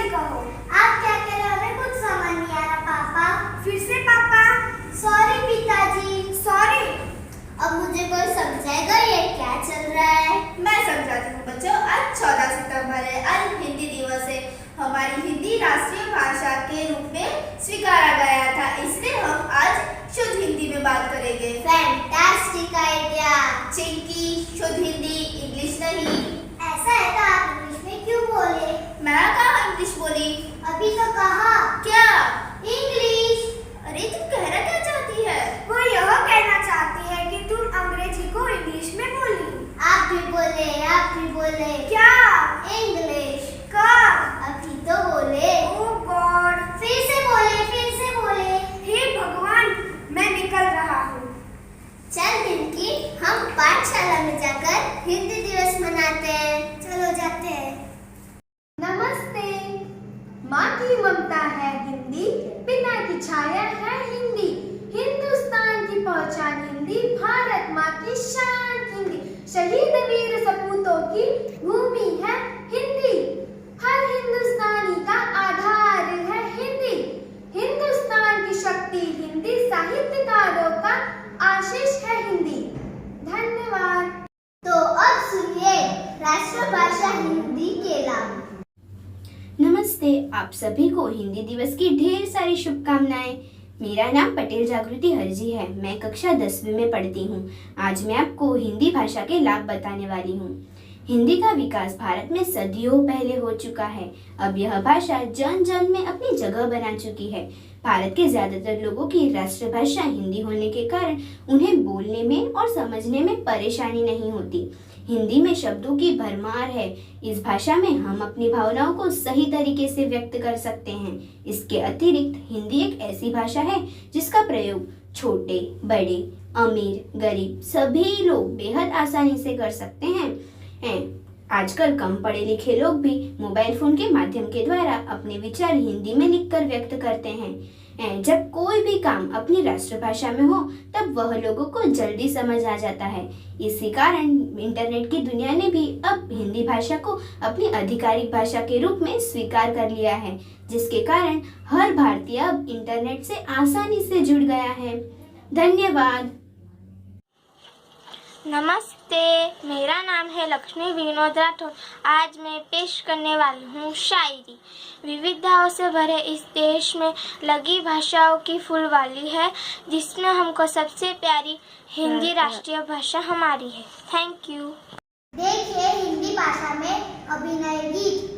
पिताजी कहो। आप क्या कह रहे हो? हमें कुछ समझ नहीं आ रहा पापा। फिर से पापा। सॉरी पिताजी। सॉरी। अब मुझे कोई समझाएगा ये क्या चल रहा है? मैं समझाती हूँ बच्चों। आज 14 सितंबर है, आज हिंदी दिवस है। हमारी हिंदी राष्ट्रीय भाषा के रूप में स्वीकारा गया था, इसलिए हम आज शुद्ध हिंदी में बात करेंगे। Fantastic idea. चिंकी, शुद्ध हिंदी, इंग्लिश नहीं। ऐसा है तो आप इंग्लिश में क्यों बोले? मैं कहाँ इंग्लिश बोली? अभी तो कहा। क्या? इंग्लिश। अरे तुम कहना क्या चाहती है? वो यह कहना चाहती है कि तुम अंग्रेजी को इंग्लिश में बोली। आप भी बोले, आप भी बोले। क्या? इंग्लिश। कब? अभी तो बोले। ओह गॉड। फिर से बोले, फिर से बोले। हे भगवान, मैं निकल रहा हूँ। चल पिंकी, हम पाठशाला में जाकर हिंदी दिवस मनाते हैं। चलो जाते हैं। नमस्ते। माँ की ममता है हिंदी, पिता की छाया है हिंदी, हिंदुस्तान की पहचान हिंदी, भारत माँ की शान हिंदी, शहीद वीर सपूतों की भूमि है हिंदी, हर हिंदुस्तानी का आधार है हिंदी, हिंदुस्तान की शक्ति हिंदी, साहित्यकारों का आशीष है हिंदी। धन्यवाद। तो अब सुनिए राष्ट्रभाषा हिंदी के लाभ। नमस्ते, आप सभी को हिंदी दिवस की ढेर सारी शुभकामनाएं। मेरा नाम पटेल जागृति हरजी है। मैं कक्षा 10वीं में पढ़ती हूँ। आज मैं आपको हिंदी भाषा के लाभ बताने वाली हूँ। हिंदी का विकास भारत में सदियों पहले हो चुका है। अब यह भाषा जन जन में अपनी जगह बना चुकी है। भारत के ज्यादातर लोगों की राष्ट्रभाषा हिंदी होने के कारण उन्हें बोलने में और समझने में परेशानी नहीं होती। हिंदी में शब्दों की भरमार है। इस भाषा में हम अपनी भावनाओं को सही तरीके से व्यक्त कर सकते हैं। इसके अतिरिक्त हिंदी एक ऐसी भाषा है जिसका प्रयोग छोटे, बड़े, अमीर, गरीब सभी लोग बेहद आसानी से कर सकते हैं। आजकल कम पढ़े लिखे लोग भी मोबाइल फोन के माध्यम के द्वारा अपने विचार हिंदी में लिखकर व्यक्त करते हैं। जब कोई भी काम अपनी राष्ट्रभाषा में हो तब वह लोगों को जल्दी समझ आ जाता है। इसी कारण इंटरनेट की दुनिया ने भी अब हिंदी भाषा को अपनी आधिकारिक भाषा के रूप में स्वीकार कर लिया है, जिसके कारण हर भारतीय अब इंटरनेट से आसानी से जुड़ गया है। धन्यवाद। नमस्ते, मेरा नाम है लक्ष्मी विनोद राठौर। आज मैं पेश करने वाली हूँ शायरी। विविधताओं से भरे इस देश में लगी भाषाओं की फूलवाली है, जिसमें हमको सबसे प्यारी हिंदी राष्ट्रीय भाषा हमारी है। Thank you. देखिए हिंदी भाषा में अभिनय गीत।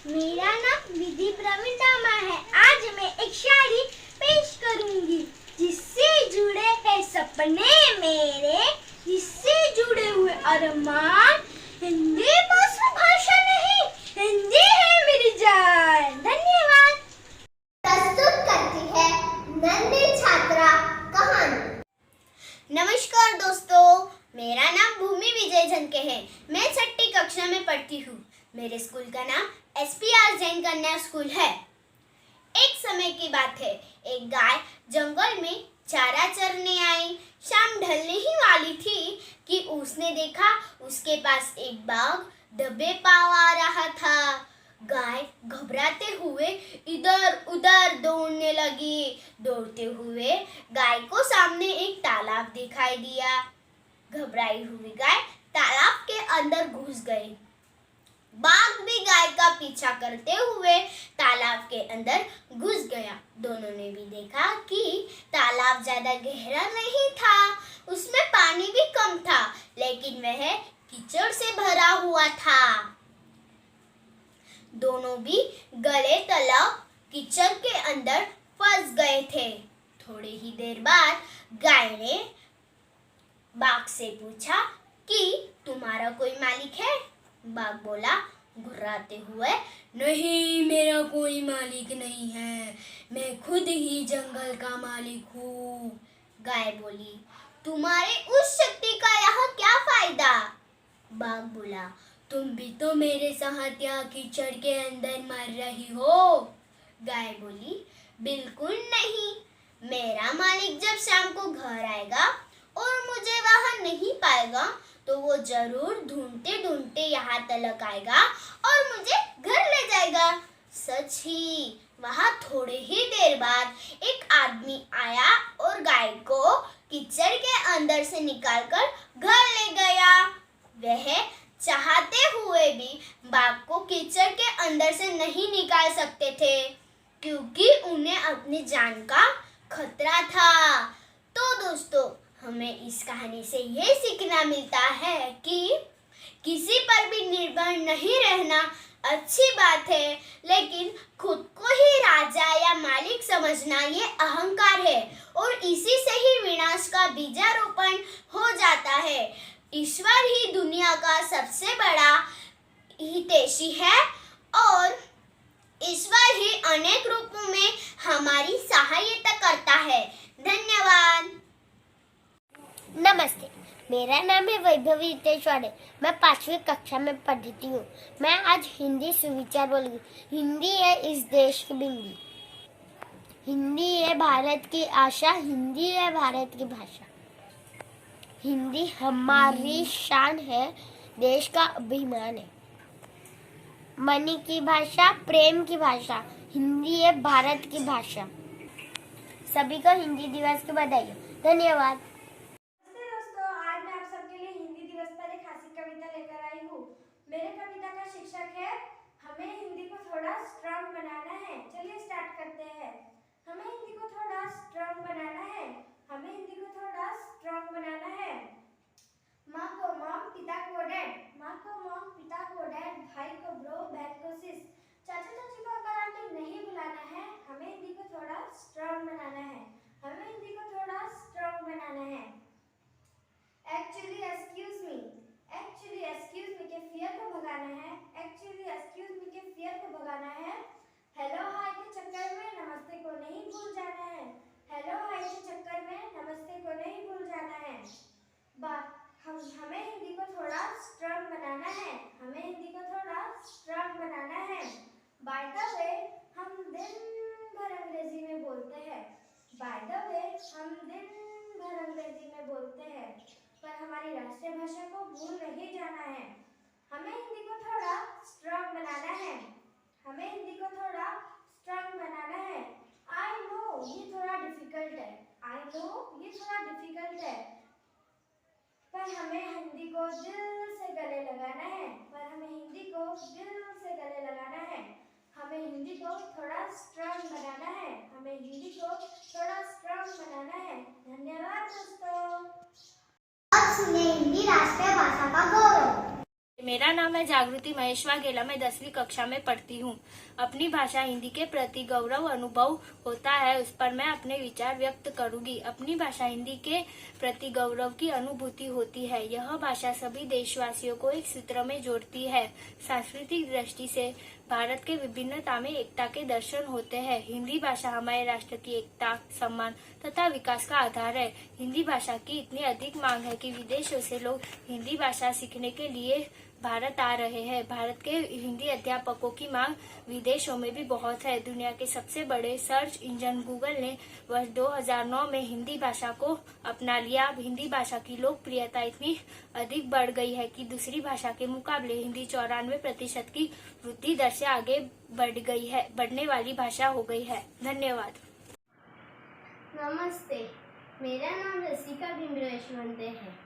मेरा नाम विधि प्रवीण दामा है। आज मैं एक शायरी पेश करूंगी। जिससे जुड़े हैं सपने मेरे, जिससे जुड़े हुए अरमान, हिंदी भाषा नहीं, हिंदी है मेरी जान। धन्यवाद। प्रस्तुत करती है नन्ही छात्रा कहानी। नमस्कार दोस्तों, मेरा नाम भूमि विजय झनके है। मैं 6ठी कक्षा में पढ़ती हूँ। मेरे स्कूल का नाम SPR जैन कन्या स्कूल है। एक समय की बात है, एक गाय जंगल में चारा चरने आई। शाम ढलने ही वाली थी कि उसने देखा उसके पास एक बाघ दबे पांव आ रहा था। गाय घबराते हुए इधर उधर दौड़ने लगी। दौड़ते हुए गाय को सामने एक तालाब दिखाई दिया। घबराई हुई गाय तालाब के अंदर घुस गई। बाघ भी गाय का पीछा करते हुए तालाब के अंदर घुस गया। दोनों ने भी देखा कि तालाब ज्यादा गहरा नहीं था, उसमें पानी भी कम था, लेकिन वह कीचड़ से भरा हुआ था। दोनों भी गले तलक कीचड़ के अंदर फंस गए थे। थोड़ी ही देर बाद गाय ने बाघ से पूछा कि तुम्हारा कोई मालिक है? बाघ बोला घुर्राते हुए, नहीं, मेरा कोई मालिक नहीं है, मैं खुद ही जंगल का मालिक हूँ। गाय बोली, तुम्हारे उस शक्ति का यहाँ क्या फायदा? बाघ बोला, तुम भी तो मेरे साथ यहाँ कीचड़ के अंदर मर रही हो। गाय बोली, बिल्कुल नहीं, मेरा मालिक जब शाम को घर आएगा और मुझे वहाँ नहीं पाएगा तो वो जरूर ढूंढते ढूंढते यहाँ तलक आएगा और मुझे घर ले जाएगा। सच ही वहाँ थोड़े ही देर बाद एक आदमी आया और गाय को कीचड़ के अंदर से निकालकर घर ले गया। वह चाहते हुए भी बाघ को कीचड़ के अंदर से नहीं निकाल सकते थे, क्योंकि उन्हें अपनी जान का खतरा था। तो दोस्तों, हमें इस कहानी से ये सीखना मिलता है कि किसी पर भी निर्भर नहीं रहना अच्छी बात है, लेकिन खुद को ही राजा या मालिक समझना ये अहंकार है और इसी से ही विनाश का बीजारोपण हो जाता है। ईश्वर ही दुनिया का सबसे बड़ा हितैषी है और ईश्वर ही अनेक रूपों में हमारी सहायता करता है। धन्यवाद। नमस्ते, मेरा नाम है वैभवी हितेश्वर। मैं 5वीं कक्षा में पढ़ती हूँ। मैं आज हिंदी सुविचार बोलूँगी। हिंदी है इस देश की बिंदी, हिंदी है भारत की आशा, हिंदी है भारत की भाषा, हिंदी हमारी शान है, देश का अभिमान है। मनी की भाषा, प्रेम की भाषा, हिंदी है भारत की भाषा। सभी को हिंदी दिवस की बधाई। धन्यवाद। मेरे कविता का शीर्षक है हमें हिंदी को थोड़ा स्ट्रांग बनाना है। चलिए स्टार्ट करते हैं। हमें हिंदी को थोड़ा स्ट्रांग बनाना है, हमें हिंदी को थोड़ा स्ट्रांग बनाना है। माँ को मॉम, पिता को डैड, माँ को मॉम, पिता को डैड, भाई को ब्रो, बहन को सिस, चाचा चाची को अंकल आंटी नहीं बुलाना है। हमें हिंदी को थोड़ा स्ट्रांग बनाना है, हमें हिंदी को थोड़ा स्ट्रांग बनाना है। एक्चुअली एक्सक्यूज मी के फियर को भगाना है, एक्चुअली एक्सक्यूज मी के फियर को भगाना है। हेलो हाय के चक्कर में नमस्ते को नहीं भूल जाना है, हेलो हाय के चक्कर में नमस्ते को नहीं भूल जाना है। हमें हिंदी को थोड़ा स्ट्रांग बनाना है, हमें हिंदी को थोड़ा स्ट्रांग बनाना है। बाय द वे, हम दिन भर अंग्रेजी में बोलते हैं, बाय द वे, हम दिन भर अंग्रेजी में बोलते हैं, पर हमारी राष्ट्रीय भाषा को भूल नहीं जाना है। हमें हिंदी को थोड़ा स्ट्रांग बनाना है, हमें हिंदी को थोड़ा स्ट्रांग बनाना है। आई नो ये थोड़ा डिफिकल्ट है, आई नो ये थोड़ा डिफिकल्ट है, पर हमें हिंदी को दिल से गले लगाना है, पर हमें हिंदी को दिल से गले लगाना है। हमें हिंदी को थोड़ा स्ट्रांग बनाना है, हमें हिंदी को थोड़ा स्ट्रांग बनाना है। धन्यवाद दोस्तों। अब सुने हिंदी राष्ट्रीय भाषा का गौरव। मेरा नाम है जागृति महेश वाघेला। मैं 10वीं कक्षा में पढ़ती हूँ। अपनी भाषा हिंदी के प्रति गौरव अनुभव होता है, उस पर मैं अपने विचार व्यक्त करूंगी। अपनी भाषा हिंदी के प्रति गौरव की अनुभूति होती है। यह भाषा सभी देशवासियों को एक सूत्र में जोड़ती है। सांस्कृतिक दृष्टि से भारत के विभिन्नता में एकता के दर्शन होते हैं। हिंदी भाषा हमारे राष्ट्र की एकता, सम्मान तथा विकास का आधार है। हिंदी भाषा की इतनी अधिक मांग है कि विदेशों से लोग हिंदी भाषा सीखने के लिए भारत आ रहे हैं। भारत के हिंदी अध्यापकों की मांग विदेशों में भी बहुत है। दुनिया के सबसे बड़े सर्च इंजन गूगल ने वर्ष 2009 में हिंदी भाषा को अपना लिया। अब हिंदी भाषा की लोकप्रियता इतनी अधिक बढ़ गई है कि दूसरी भाषा के मुकाबले हिंदी 94% की वृद्धि दर से आगे बढ़ने वाली भाषा हो गई है। धन्यवाद। नमस्ते, मेरा नाम रसिका भीमराव यशवंत है।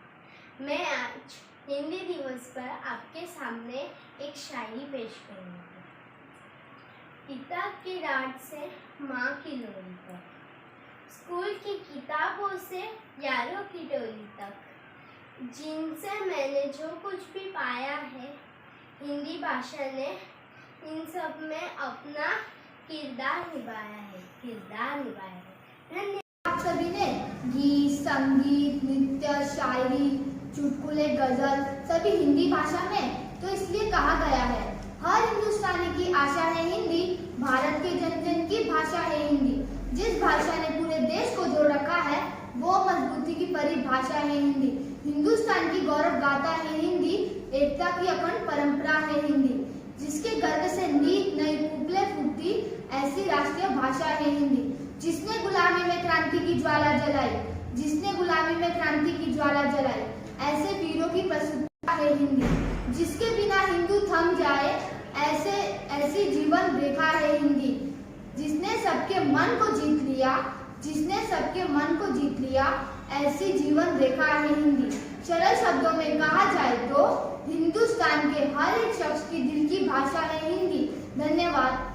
मैं आज हिंदी दिवस पर आपके सामने एक शायरी पेश करूँगी। पिता की डांट से माँ की लोरी तक, स्कूल की किताबों से यारों की टोली तक, जिनसे मैंने जो कुछ भी पाया है, हिंदी भाषा ने इन सब में अपना किरदार निभाया है। धन्यवाद। आप सभी ने गीत, संगीत, नृत्य, शायरी, चुटकुले, गजल सभी हिंदी भाषा में तो इसलिए कहा गया है। हर हिंदुस्तानी की आशा है हिंदी, भारत के जन जन की भाषा है हिंदी। जिस भाषा ने पूरे देश को जोड़ रखा है वो मजबूती की परिभाषा है हिंदी। हिंदुस्तान की गौरव गाथा है हिंदी, एकता की अखंड परंपरा है हिंदी। जिसके गर्व से नीत नई उपले फूटती, ऐसी राष्ट्रीय भाषा है हिंदी। जिसने गुलामी में क्रांति की ज्वाला जलाई, ऐसे वीरों की प्रस्तुति है हिंदी। जिसके बिना हिंदू थम जाए, ऐसी जीवन रेखा है हिंदी। जिसने सबके मन को जीत लिया, ऐसी जीवन रेखा है हिंदी। सरल शब्दों में कहा जाए तो हिंदुस्तान के हर एक शख्स की दिल की भाषा है हिंदी। धन्यवाद।